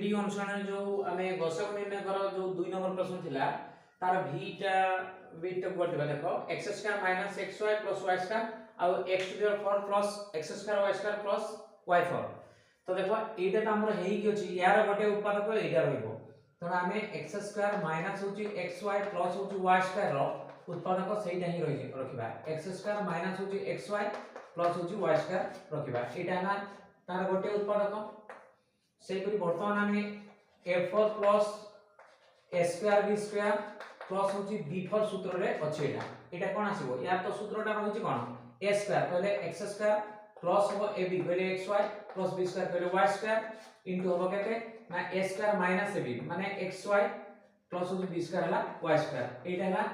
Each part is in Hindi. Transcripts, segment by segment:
ভিডিଓ অনুସାରେ जो आमे गसागु निर्णय कर जो 2 नंबर प्रश्न थिला तार vटा बिट करथिबा देखो x square minus xy plus y square आ x to the power 4 plus x square y square plus y4 तो देखो एटा त हमर हेई कि अछि यार गोटे उत्पादक एटा रहइबो तो आमे x स्क्वायर माइनस होची xy प्लस होची y स्क्वायर रो उत्पादक सेटा ही रखिबा x स्क्वायर माइनस होची xy प्लस होची y स्क्वायर रखिबा एटा ना तार गोटे उत्पादक सेपरि वर्तमान आमे a4 plus a square b square plus होची b4 सूत्र रे अछि एटा कोन आसीबो या तो सूत्रटा रहउची कोन a स्क्वायर कहले x स्क्वायर प्लस हो ab कहले xy प्लस b स्क्वायर कहले y स्क्वायर इनटू हो केते ना a स्क्वायर माइनस ab माने xy प्लस होची b स्क्वायर हला y स्क्वायर एटा हला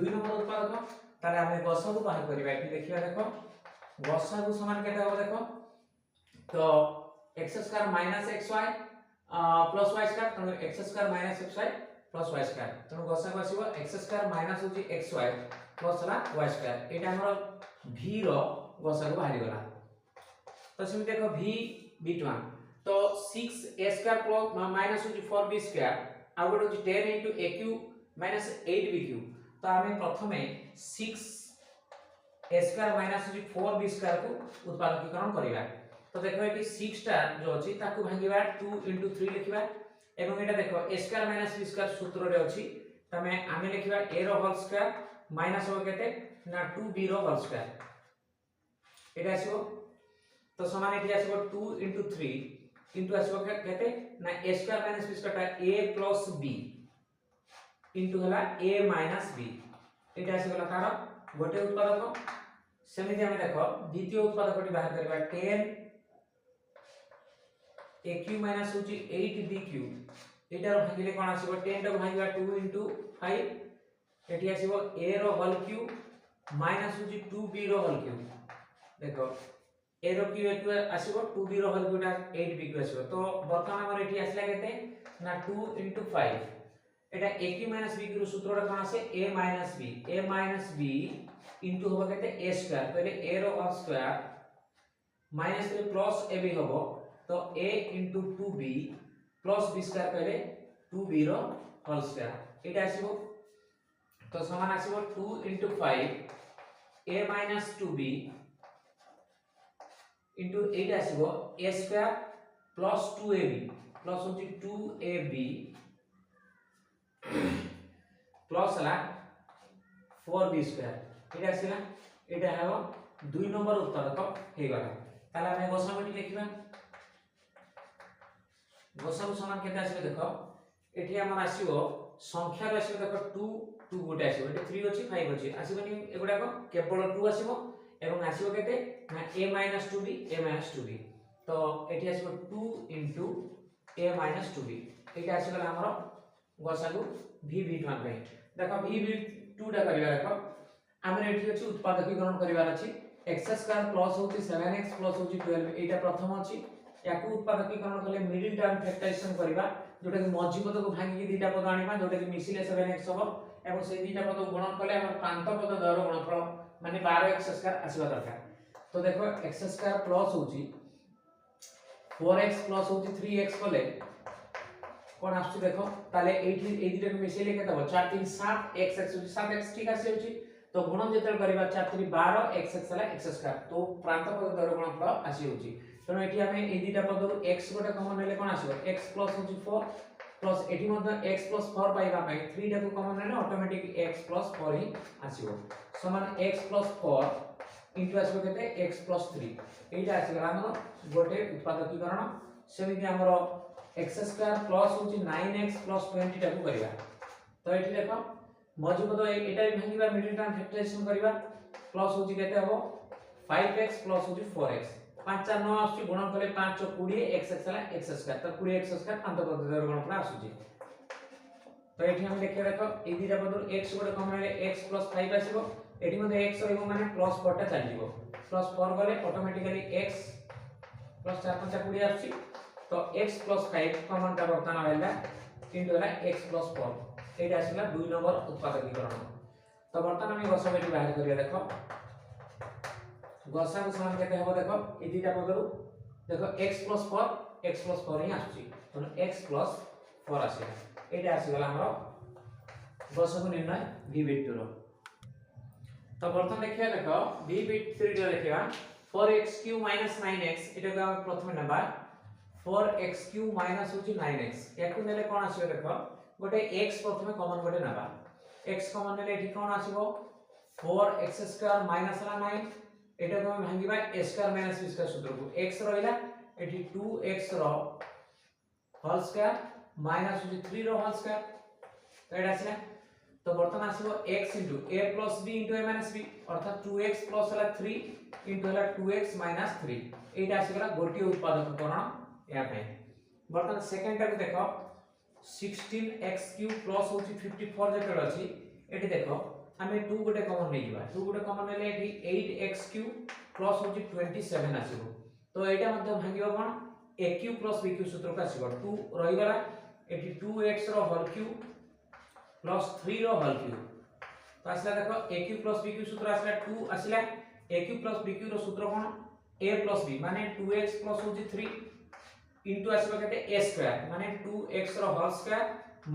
2 नंबर उत्पादक ताले आमे गसागु बाहर करबा एठी देखिबा देखो गसागु समान केते हो देखो तो x square minus xy plus y square तो x square minus xy plus y square तो गसागु आसीबो x स्क्वायर माइनस होची xy प्लस हला y स्क्वायर एटा हमर v रो गसागु बाहरी गला तो सेम देखो v b1 तो 6a स्क्वायर प्लस माइनस होची 4b स्क्वायर आ गोटे होची 10 * aq माइनस 8bq तो आमे प्रथमे 6a स्क्वायर माइनस होची 4b स्क्वायर को उत्पादकीकरण करिबा तो देखो एटी 6 टा जो अछि ताकू भांगीबा 2 * 3 लिखिबा एवं एटा देखो a square minus b square सूत्र रे अछि तमे आमे लिखिबा a रो होल स्क्वायर माइनस हो केते ना 2b रो होल स्क्वायर एटा आसीबो तो समान एटी आसीबो 2 * 3 किंतु आसीबो केते ना a square minus b square ता a प्लस b इनटू हला a माइनस b एटा आसीगला तार गोटे उत्पादक सेमिति हम देखो द्वितीय उत्पादकटी बाहर करबा 10 aq माइनस होची 8bq एटार भागिले कोन आसीबो 10 टा भागिबा 2 * 5 एटी आसीबो a रो होल क्यूब माइनस होची 2b रो होल क्यूब देखो a रो क्यूब एटु आसीबो 2b रो होल क्यूब 8bq आसीबो तो वर्तमान हमर एटी आसला केते ना 2 * 5 एटा aq माइनस b रो सूत्रटा कोन आसे a माइनस b इनटू होबा केते a स्क्वायर पहले a रो होल स्क्वायर माइनस रे प्लस ab होबो तो a * 2b plus b square पहले 2b रो होल स्क्वायर एटा आसीबो तो समान आसीबो 2 * 5 a minus 2b into Etah आसीबो a square plus 2ab plus होची 2ab प्लस हला 4b स्क्वायर एटा आसीला एटा हेबो 2 नंबर उत्पादक हे गला ताला हम गसागुटी लिखिबा गसागु समान केते आसीबो देखो एठी हमर आसीबो संख्या रे आसीबो देखो 2 गोटे आसीबो एटा 3 अछि 5 अछि आसीबोनी एगुडा को केवल 2 आसीबो एवं आसीबो केते ना a - 2b तो एठी आसीबो 2 * a - 2b एटा आसीगला हमर गसागु v b1 पे देखो v b2 टा करिवा देखो हमर एठी अछि उत्पादकीकरण करिवार अछि x स्क्वायर प्लस होची 7x प्लस होची 12 एटा प्रथम अछि याकू उत्पादकीकरण कले मिडिल टर्म फैक्टराइजेशन करिवा जोटा कि मझी पद को भांगी कि दीटा पद आनिबा जोटा कि मिसिले 7x हो एवं से दीटा पद को गुणन कले हमर प्रांत पद दर गुणफल माने 12x स्क्वायर आसीबा दरकार तो देखो x स्क्वायर प्लस होची 4x प्लस होची 3x कले कोन आछी देखो ताले एठी ए दीटा को मिसिले केते हो 4 3 7 x होची 7x ठीक आसी होची तो गुणन जेतल करिबा 4 3 12 x हला x स्क्वायर तो प्रांत पद दर गुणफल आसी होची तो एठी हमें ए दीटा पदरु x गोटे कॉमन लेले कोन आसीबो x प्लस होची 4 प्लस एठी मध्ये x प्लस 4 पाइबा पई 3 टा को कॉमन लेले ऑटोमेटिक x प्लस 4 ही आसीबो समान x प्लस 4 इनटू आसीबो केते x प्लस 3 एटा आसीबो हमर गोटे उत्पादकीकरण सेमिति हमर x स्क्वायर प्लस होची 9x प्लस 20 टा को करिवा तो एठी देखो मजबूत एटा भी भांगीबा मिडिल टर्म फैक्टराइजेशन करिवा प्लस होची केते हबो 5x प्लस होची 4x 5 4 9 आसी गुणन करे 5 4 20 x हला x स्क्वायर तो 20x स्क्वायर प्रांत पद दर गुणफल आसुची तो एठी हम देखिया देखो ए दीटा पदर x गोटे कॉमन ले x + 5 आसीबो एठी मध्ये x रहइबो माने +4 टा चली जीवो +4 गले ऑटोमेटिकली x + 4 5 20 आसी तो x + 5 कॉमन टा बर्तन आइला इनटू हला x + 4 एटा आसीला 2 नंबर उत्पादकीकरण तो बर्तन हम गसागुटी बाहर करिया देखो गसागु समान केते हबो देखो ए दीटा पदरु देखो x + 4 x plus 4 ही आछी तो x plus 4 आसीला एटा आसी गला हमरो गसगु निर्णय v बिट 2 रो तो प्रथम देखिया देखो v बिट 3 रो देखिया 4x³ - 9x एटा को हम प्रथम नबा 4x³ माइनस होची 9x याकु नेले कोन आसीबो देखो गोटे x प्रथमे कॉमन गोटे नबा x कॉमन नेले एठी कोन आसीबो 4x² माइनस 9 एटा को हम भांगीबा a² - b² सूत्र को x रहिला एठी 2x रो होल स्क्वायर माइनस होची 3 रो होल स्क्वायर तो एटा आसीला तो बर्तमान आसीबो x * a + b * a - b अर्थात 2x + हला 3 * हला 2x - 3 एटा आसीगला गोटी उत्पादक करण या पे बर्तमान सेकंड टा को देखो 16x³ + होची 54 जेकर अछि एठी देखो हमें 2 गोटे कॉमन नै जिबा 2 गोटे कॉमन नेले एठी 8x³ + होची 27 आसीबो तो एटा मध्ये भांगिबो कोन a³ + b³ सूत्र का आसीबो 2 रहि गला एठी 2x रो होल क्यूब प्लस 3 रो होल क्यूब तो आसला देखो a³ + b³ सूत्र आसला 2 आसला a³ + b³ रो सूत्र कोन a + b माने 2x + होची 3 इनटू आसबा केते a² माने 2x रो होल स्क्वायर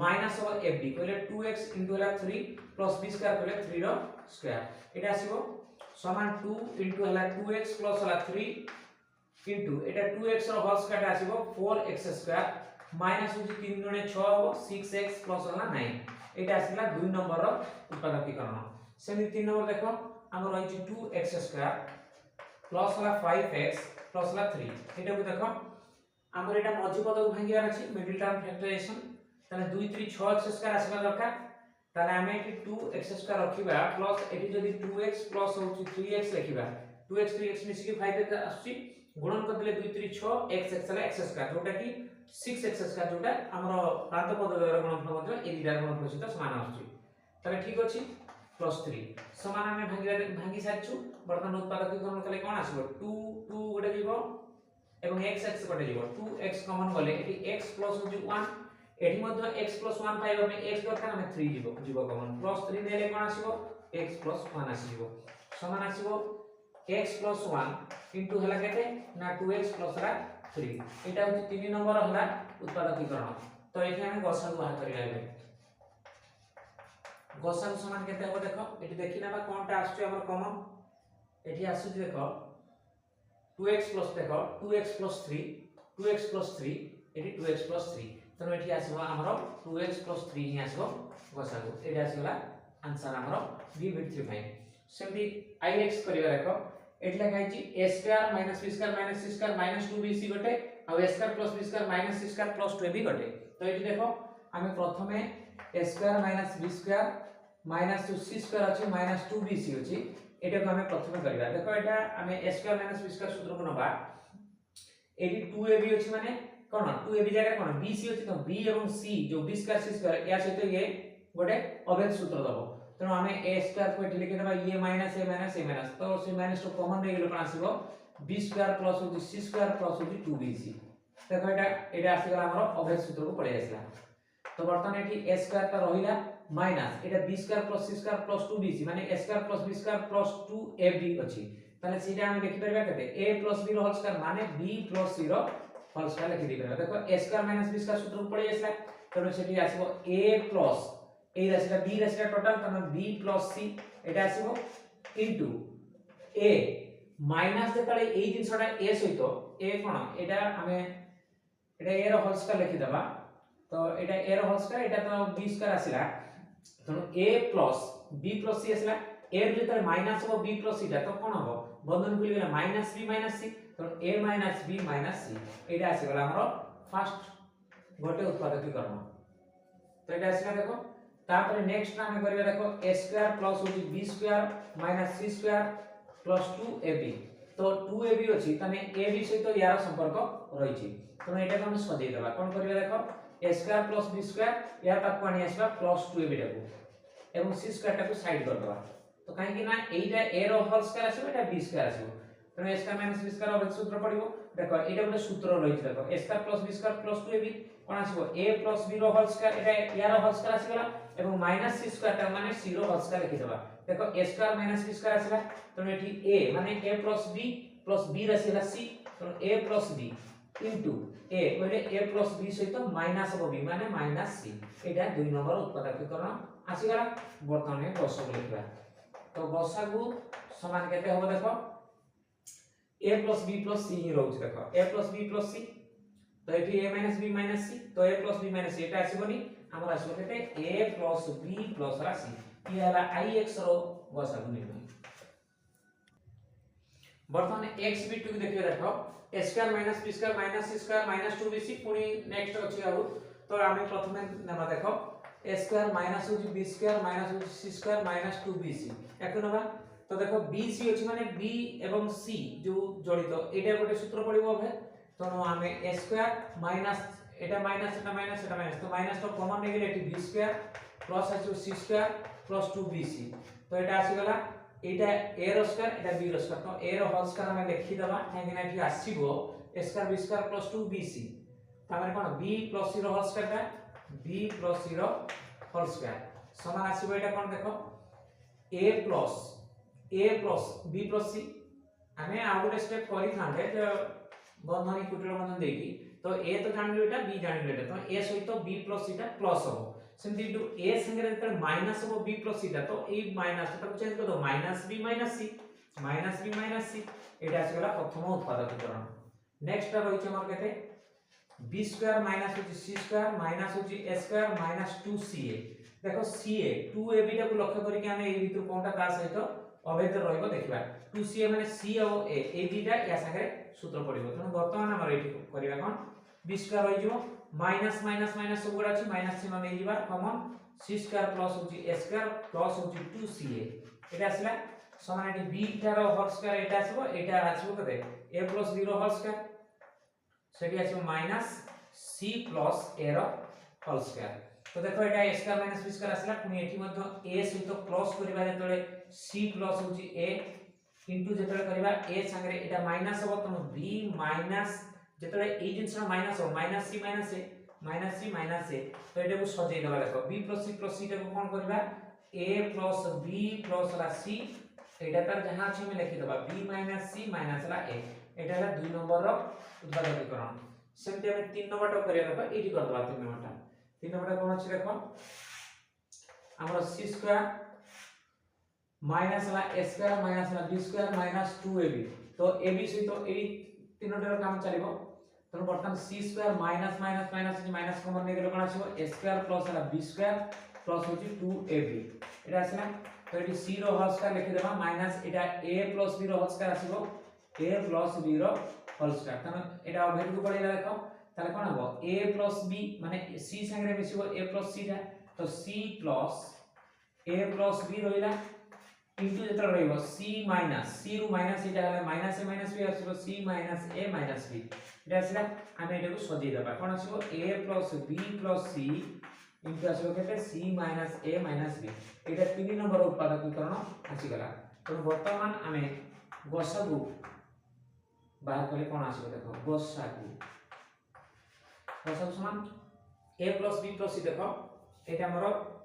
माइनस हो fd कहले 2x इनटू हला 3 + b² कहले 3 रो स्क्वायर एटा आसीबो समान 2 इनटू हला 2x + हला 3 इनटू एटा 2x रो होल स्क्वायर आसीबो 4x² माइनस होची 3 गुणे 6 हो 6x + हला 9 एटा आसीला 2 नंबर रो उत्पादकीकरण सेमी 3 नंबर देखो हम रहिछि 2x² प्लस हला 5x प्लस हला 3 एटा को देखो हमर एटा मझी पद को भांगियार अछि मिडिल टर्म फैक्टराइजेशन ताले 2 3 6x² आसीबा दरकार ताले हम एटी 2x² रखिबा प्लस एटी जदी 2x प्लस होछि 3x लिखिबा 2x 3x मिसी के 5x आछि गुणन कर दिले 2 3 6 x हला x² जोटा की 6x² जोटा हमर प्रांत पद द्वारा गुणनफल मध्ये ए दिटा गुणनफल सहित समान आछि ताले ठीक अछि +3 समान हम भांगी सारछु वर्तमान उत्पादकीकरण कले कोन आसीबो 2 2 गोटे जीवो एवं x गोटे जीवो 2x कॉमन गले एटी x प्लस होछि 1 एटी मध्ये x + 1 पाइबा में x दरकार हम 3 जीवो कॉमन +3 नेले कोन आसीबो x + 1 आसीबो समान आसीबो x + 1 इनटू हला केते ना 2x + हला 3 एटा होछि 3 नंबर हला उत्पादकीकरण तो एठी हम गसागु बाहर करि लाइबे गसागु समान केते हो देखो एठी देखिना बा कोनटा आछी हमर कॉमन एठी आछी देखो 2x + देखो 2x + 3 2x + 3 एठी 2x + 3 तनो एठी आसीबो हमर 2x + 3 ही आसीबो गसागु एठी आसीला आंसर हमर b बिट 35 सेमती ix करिवा देखो एठी लिखा छि a² - b² - c² - 2bc गोटे आ a² + b² - c² + 2ab गोटे तो एठी देखो हमें प्रथमे a² - b² - c² अछि - 2bc अछि एटा को हमें प्रथमे करिवा देखो एटा हमें a² - b² सूत्र को नबा एठी 2ab अछि माने कोन 2ab जगह कोन bc अछि तो b एवं c जो b² c² या सहित ये गोटे अभेद सूत्र दबो तनो हमें a² को एठी लिखि देबा a माइनस तो से माइनस तो कॉमन रे गेलो कोन आसीबो b² प्लस होची c² प्लस होची 2bc देखो एटा आसी गला हमर अभेद सूत्र को पड़े आसला तो वर्तमान एठी a² का रहिला माइनस एटा b² plus c² plus 2bc माने a² plus b² plus 2ab अछि ताले सीधा हम लिखि परबा कते a प्लस b रो होल स्क्वायर माने b प्लस c रो होल स्क्वायर लिखि दिबा देखो a² माइनस b² सूत्र को पड़े आसला तनो सेठी आसीबो a प्लस ए राशिटा b राशिटा टोटल तनो b प्लस c एटा आसीबो इनटू a माइनस जेतले एई जिंसटा a सहित a कोन एटा हमें एटा a रो होल स्क्वायर लिखि देबा तो एटा a रो होल स्क्वायर एटा तो b स्क्वायर आसीला तनो a plus b plus c आसीला a रो जेतले माइनस हो b प्लस c तो कोन हो बंधन खुली गेला माइनस b माइनस c तो a minus b minus c एटा आसी गेला हमरो फर्स्ट गोटे उत्पादकीकरण तो एटा आसीला देखो तापर नेक्स्ट हम करबे देखो a² प्लस होची b² minus c² plus 2ab तो 2ab अछि तने ab सहित यार संपर्क रहिछि तो एटा हम सदै देबा कोन करबे देखो a² प्लस b² या ताको आनी आसबा प्लस 2ab टाको एवं c² टाको साइड कर देबा तो काहे कि ना एटा a रो होल स्क्वायर आसीबो एटा b² आसीबो तो a² माइनस b² अबे सूत्र पडिबो देखो एटा गोटे सूत्र रहिछि देखो a² plus b² plus 2ab कोन आसीबो a प्लस b रो होल स्क्वायर एटा यार होल स्क्वायर आसीगला एवं माइनस c² टा माने c रो होल स्क्वायर लिखि देबा देखो a² माइनस b² आसीला तो एठी a माने a प्लस b राशिला c तो a प्लस b इनटू ए कहले a प्लस b सहित माइनस हो b माने माइनस c एटा 2 नंबर उत्पादकीकरण आसी गला वर्तमान गसागु लिखबा तो गसागु समान केते हो देखो a plus b plus c ही रहउछ देखो a plus b plus c तो एठी a minus b minus c तो a plus b minus c एटा आसीबनी हमर आसीबो केते a प्लस b प्लस रा c ये हला ix रो गसागु निर्णय वर्तमान x b2 देखियो देखो a square minus b square minus c square minus 2bc पुनी नेक्स्ट अछि आउ तो आमे प्रथमे नेबा देखो a स्क्वायर माइनस होची b स्क्वायर माइनस होची c स्क्वायर माइनस 2bc एको नबा तो देखो bc अछि माने b एवं c जो जड़ित एटा गोटे सूत्र पडिबो भे तो आमे a स्क्वायर माइनस एटा माइनस तो माइनस तो कॉमन नेगेले एटी b स्क्वायर प्लस आछो c स्क्वायर प्लस 2bc तो एटा आसी गला एटा a रो स्क्वायर एटा b रो स्क्वायर तो a रो होल स्क्वायर हमें लिखि दबा काहे कि एठी आसीबो a square b square plus 2bc तामे कोन b प्लस c रो होल स्क्वायर ता b प्लस c रो होल स्क्वायर समान आसीबो एटा कोन देखो a plus b plus c हमें आ गोटे स्टेप करि थांते जे बंधनी कुटिल बंधन देकी तो a तो जानिलो एटा b जानिलो एटा तो a सहित b प्लस c ता प्लस हो सेमति टू a संगे जते माइनस हो b प्लस c ता तो ए माइनस ता चेंज कर दो माइनस b माइनस c एटा आसी गला प्रथम उत्पादकीकरण नेक्स्ट रही छ हमर केते b स्क्वायर माइनस होची c स्क्वायर माइनस होची a स्क्वायर माइनस 2ca देखो ca 2ab टा को लक्ष्य करी के हम ए भितर कोनटा ता सहित अवैध रहइबो देखिबा 2ca माने c और a ए दुटा या संगे सूत्र पडिबो तनो वर्तमान हमर एठी करिबा कोन b स्क्वायर होई जो माइनस माइनस माइनस सब गुडा अछि माइनस चिन्ह नै जिबा कॉमन c स्क्वायर प्लस होची a स्क्वायर प्लस होची 2ca एटा आसला समान एटी b टार होल स्क्वायर एटा आसीबो एटा आसीबो कते a प्लस b रो होल स्क्वायर सेठी आसीबो माइनस c प्लस a रो होल स्क्वायर तो देखो एटा a square minus b square आसला पुनी एठी मध्य a सहित प्लस करिबा जेतले c प्लस होची a इनटू जेतले करिबा a संगे एटा माइनस हो त b माइनस जेतले ए जिंसना माइनस हो माइनस c माइनस a तो एटा को सजै दबा देखो b प्लस c टा को कोन करबा a प्लस b प्लस ला c एटा तार जहां अछि में लिखि दबा b माइनस c माइनस ला a एटा ला 2 नंबर रो उत्पादकीकरण सेमति हम 3 नंबर टा करिया देखो एठी कर दबा 3 नंबर कोन अछि देखो हमर c स्क्वायर माइनस ला a स्क्वायर माइनस ला b स्क्वायर माइनस 2ab तो ab सहित ए तीनोटा काम चलिबो तो बर्तन c square minus minus minus minus common ने गेलो कोन आसीबो a स्क्वायर प्लस ला b स्क्वायर प्लस होची 2ab एटा आसला तो एटी c रो होल स्क्वायर लिखि देबा माइनस एटा a प्लस b रो होल स्क्वायर आसीबो a प्लस b रो होल स्क्वायर तनो एटा अभेद को पड़िला देखो ताले कोन हबो a प्लस b माने c संगे मिसिबो a प्लस c टा तो c plus a plus b रहिला इनटू जेतरा रहइबो c माइनस c रु माइनस एटा हला माइनस a माइनस b आसीबो c minus a minus b एटा आसीला हम एटा को सजै दबा कोन आसीबो a plus b plus c into आसीबो केते c minus a minus b एटा 3 नंबर उत्पादकीकरण आसी गला तो वर्तमान हमें गसागु बाहर कले कोन आसीबो देखो गसागु समान a plus b plus c देखो एटा हमर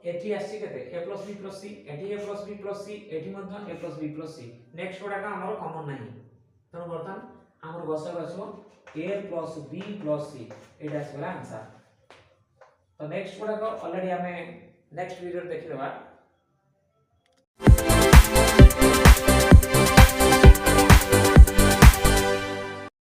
एठी आसी केते a plus b plus c एठी a plus b plus c एठी मध्य a plus b plus c next गोडा का हमर कॉमन नाही तो वर्तमान हमर गसागु आसीबो a plus b plus c एटा आसीला आंसर तो नेक्स्ट गोडा को ऑलरेडी हमें नेक्स्ट वीडियो देखि लेबा